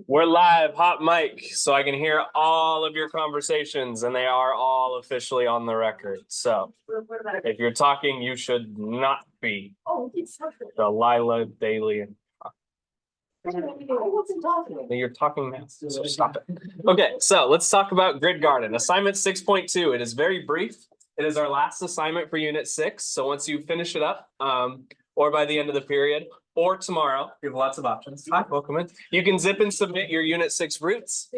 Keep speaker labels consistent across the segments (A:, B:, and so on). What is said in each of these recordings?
A: We're live, hot mic, so I can hear all of your conversations, and they are all officially on the record. So if you're talking, you should not be. Delilah Daly. You're talking now, so stop it. Okay, so let's talk about Grid Garden. Assignment 6.2. It is very brief. It is our last assignment for Unit 6. So once you finish it up, or by the end of the period, or tomorrow, you have lots of options. Hi, welcome in. You can zip and submit your Unit 6 roots.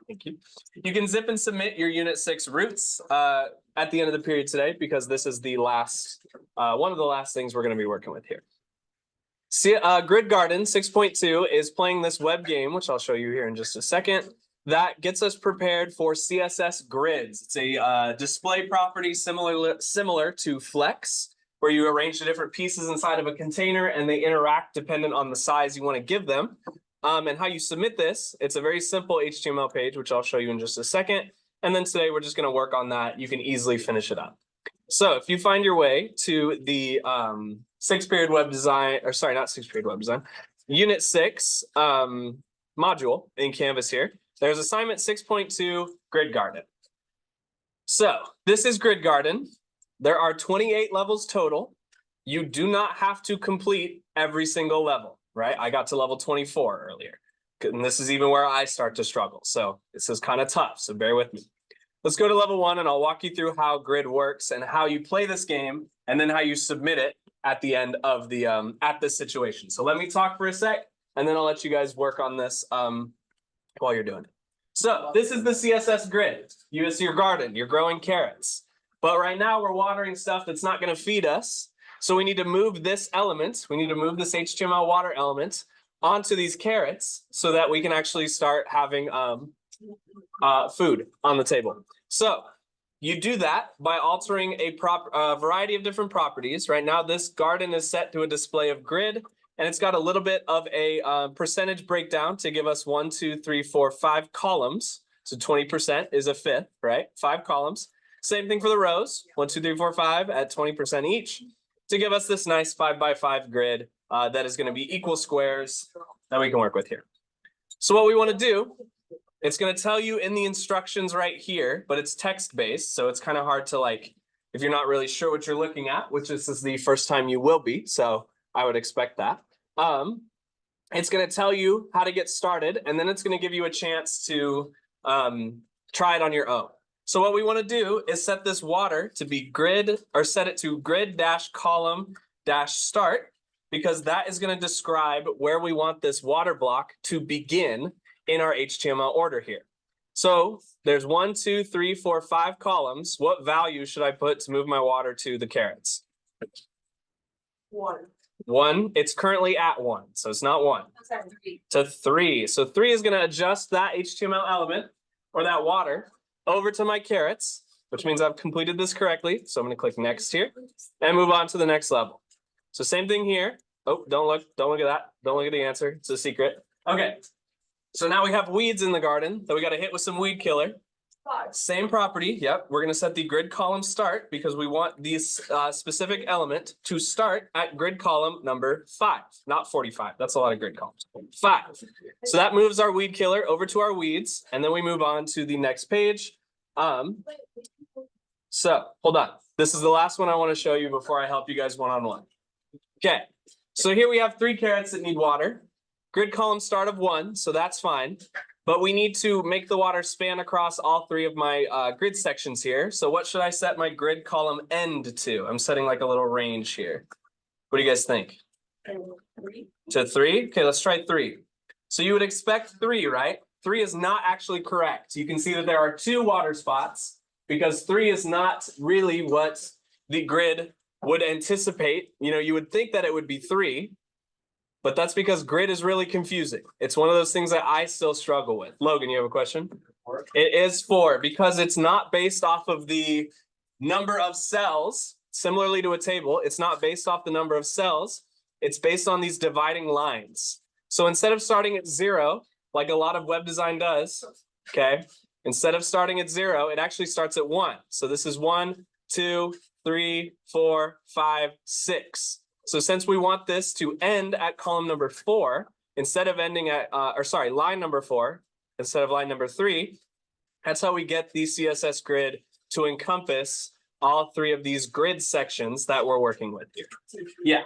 A: Thank you. You can zip and submit your Unit 6 roots at the end of the period today, because this is the last, one of the last things we're going to be working with here. See, Grid Garden 6.2 is playing this web game, which I'll show you here in just a second, that gets us prepared for CSS grids. It's a display property similar to Flex, where you arrange the different pieces inside of a container and they interact dependent on the size you want to give them. And how you submit this, it's a very simple HTML page, which I'll show you in just a second. And then today we're just going to work on that. You can easily finish it up. So if you find your way to the sixth period web design, or sorry, not sixth period web design, Unit 6 module in Canvas here, there's assignment 6.2 Grid Garden. So this is Grid Garden. There are 28 levels total. You do not have to complete every single level, right? I got to level 24 earlier. And this is even where I start to struggle. So this is kind of tough, so bear with me. Let's go to level 1 and I'll walk you through how grid works and how you play this game and then how you submit it at the end of the, at this situation. So let me talk for a sec and then I'll let you guys work on this while you're doing it. So this is the CSS grid. You see your garden, you're growing carrots. But right now we're watering stuff that's not going to feed us. So we need to move this element, we need to move this HTML water element onto these carrots so that we can actually start having food on the table. So you do that by altering a variety of different properties. Right now this garden is set to a display of grid, and it's got a little bit of a percentage breakdown to give us 1, 2, 3, 4, 5 columns. So 20% is a fifth, right? 5 columns. Same thing for the rows, 1, 2, 3, 4, 5 at 20% each, to give us this nice 5 by 5 grid that is going to be equal squares that we can work with here. So what we want to do, it's going to tell you in the instructions right here, but it's text-based, so it's kind of hard to, like, if you're not really sure what you're looking at, which this is the first time you will be, so I would expect that. It's going to tell you how to get started, and then it's going to give you a chance to try it on your own. So what we want to do is set this water to be grid, or set it to grid-column-start, because that is going to describe where we want this water block to begin in our HTML order here. So there's 1, 2, 3, 4, 5 columns. What value should I put to move my water to the carrots?
B: 1.
A: 1. It's currently at 1, so it's not 1. To 3. So 3 is going to adjust that HTML element, or that water, over to my carrots, which means I've completed this correctly. So I'm going to click next here and move on to the next level. So same thing here. Oh, don't look at that. Don't look at the answer. It's a secret. Okay. So now we have weeds in the garden that we got to hit with some weed killer.
B: 5.
A: Same property. Yep. We're going to set the grid column start because we want this specific element to start at grid column number 5, not 45. That's a lot of grid columns. 5. So that moves our weed killer over to our weeds, and then we move on to the next page. So hold on. This is the last one I want to show you before I help you guys one-on-one. Okay. So here we have 3 carrots that need water. Grid column start of 1, so that's fine. But we need to make the water span across all 3 of my grid sections here. So what should I set my grid column end to? I'm setting like a little range here. What do you guys think?
B: 3.
A: To 3? Okay, let's try 3. So you would expect 3, right? 3 is not actually correct. You can see that there are 2 water spots because 3 is not really what the grid would anticipate. You know, you would think that it would be 3. But that's because grid is really confusing. It's one of those things that I still struggle with. Logan, you have a question?
B: 4.
A: It is 4 because it's not based off of the number of cells. Similarly to a table, it's not based off the number of cells. It's based on these dividing lines. So instead of starting at 0, like a lot of web design does, okay, instead of starting at 0, it actually starts at 1. So this is 1, 2, 3, 4, 5, 6. So since we want this to end at column number 4, instead of ending at, line number 4, instead of line number 3, that's how we get the CSS grid to encompass all 3 of these grid sections that we're working with here. Yeah.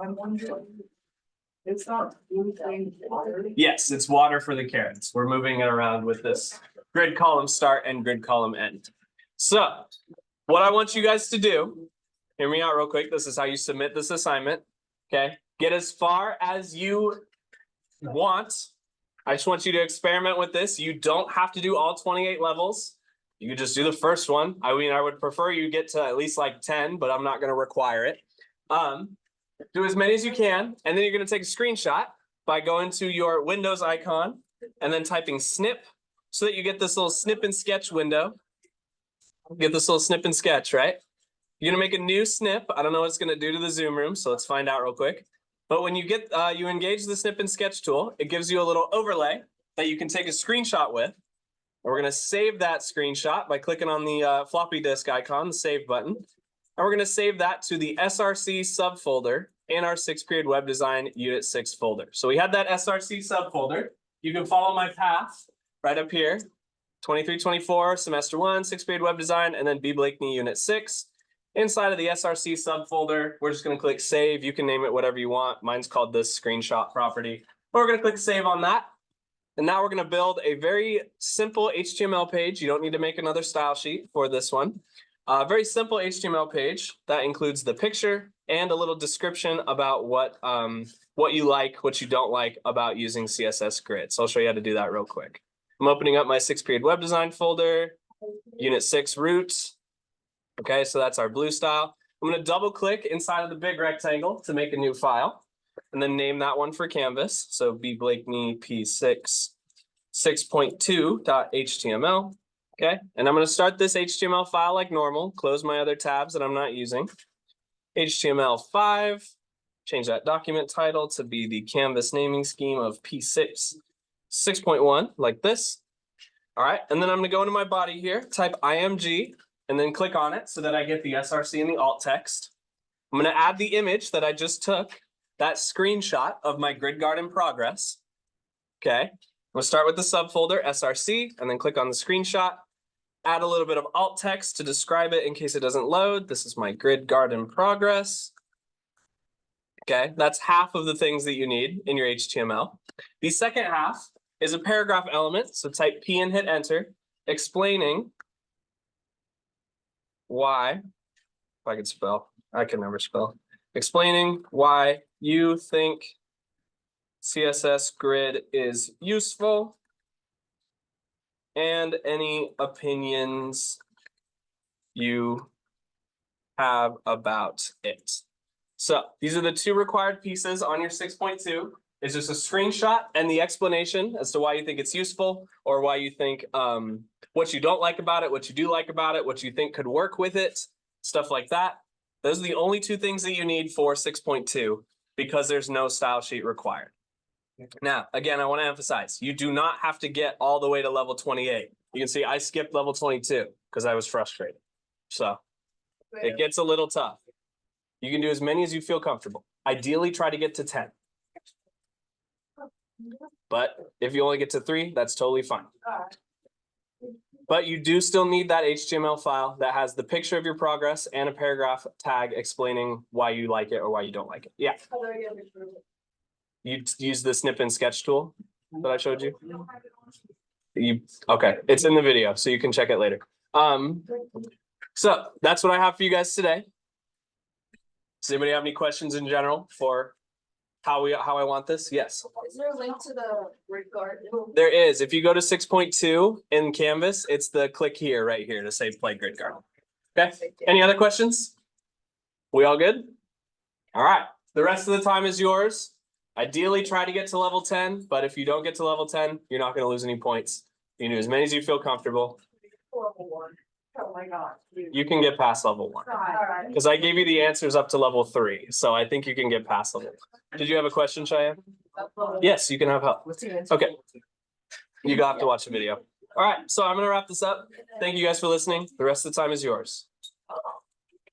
B: I'm wondering. It's not moving water.
A: Yes, it's water for the carrots. We're moving it around with this grid column start and grid column end. So what I want you guys to do, hear me out real quick. This is how you submit this assignment. Okay. Get as far as you want. I just want you to experiment with this. You don't have to do all 28 levels. You can just do the first one. I mean, I would prefer you get to at least like 10, but I'm not going to require it. Do as many as you can, and then you're going to take a screenshot by going to your Windows icon and then typing snip so that you get this little snip and sketch window. Get this little snip and sketch, right? You're going to make a new snip. I don't know what it's going to do to the Zoom room, so let's find out real quick. But when you get, you engage the snip and sketch tool, it gives you a little overlay that you can take a screenshot with. We're going to save that screenshot by clicking on the floppy disk icon, the save button. And we're going to save that to the SRC subfolder in our 6th period web design unit 6 folder. So we had that SRC subfolder. You can follow my path right up here. 23-24, semester 1, 6th period web design, and then B. Blakeney unit 6. Inside of the SRC subfolder, we're just going to click save. You can name it whatever you want. Mine's called this screenshot property. But we're going to click save on that. And now we're going to build a very simple HTML page. You don't need to make another style sheet for this one. Very simple HTML page that includes the picture and a little description about what you like, what you don't like about using CSS grid. So I'll show you how to do that real quick. I'm opening up my 6th period web design folder, unit 6 roots. Okay, so that's our blue style. I'm going to double click inside of the big rectangle to make a new file and then name that one for Canvas. So B. Blakeney P6 6.2.html. Okay, and I'm going to start this HTML file like normal, close my other tabs that I'm not using. HTML5, change that document title to be the Canvas naming scheme of P6 6.1, like this. All right, and then I'm going to go into my body here, type IMG, and then click on it so that I get the SRC and the alt text. I'm going to add the image that I just took, that screenshot of my grid guard in progress. Okay, I'm going to start with the subfolder SRC and then click on the screenshot. Add a little bit of alt text to describe it in case it doesn't load. This is my grid guard in progress. Okay, that's half of the things that you need in your HTML. The second half is a paragraph element. So type P and hit enter, explaining why, if I could spell, I can never spell, explaining why you think CSS grid is useful and any opinions you have about it. So these are the 2 required pieces on your 6.2. It's just a screenshot and the explanation as to why you think it's useful or why you think what you don't like about it, what you do like about it, what you think could work with it, stuff like that. Those are the only 2 things that you need for 6.2 because there's no style sheet required. Now, again, I want to emphasize, you do not have to get all the way to level 28. You can see I skipped level 22 because I was frustrated. So it gets a little tough. You can do as many as you feel comfortable. Ideally, try to get to 10. But if you only get to 3, that's totally fine. But you do still need that HTML file that has the picture of your progress and a paragraph tag explaining why you like it or why you don't like it. Yeah. You use the snip and sketch tool that I showed you. Okay, it's in the video, so you can check it later. So that's what I have for you guys today. Does anybody have any questions in general for how I want this? Yes.
B: Is there a link to the grid guard?
A: There is. If you go to 6.2 in Canvas, it's the click here right here to say play grid guard. Okay. Any other questions? We all good? All right. The rest of the time is yours. Ideally, try to get to level 10, but if you don't get to level 10, you're not going to lose any points. You can do as many as you feel comfortable.
B: Level 1. Oh my God.
A: You can get past level 1 because I gave you the answers up to level 3, so I think you can get past level 1. Did you have a question, Cheyenne? Yes, you can have help. Okay. You have to watch the video. All right, so I'm going to wrap this up. Thank you guys for listening. The rest of the time is yours.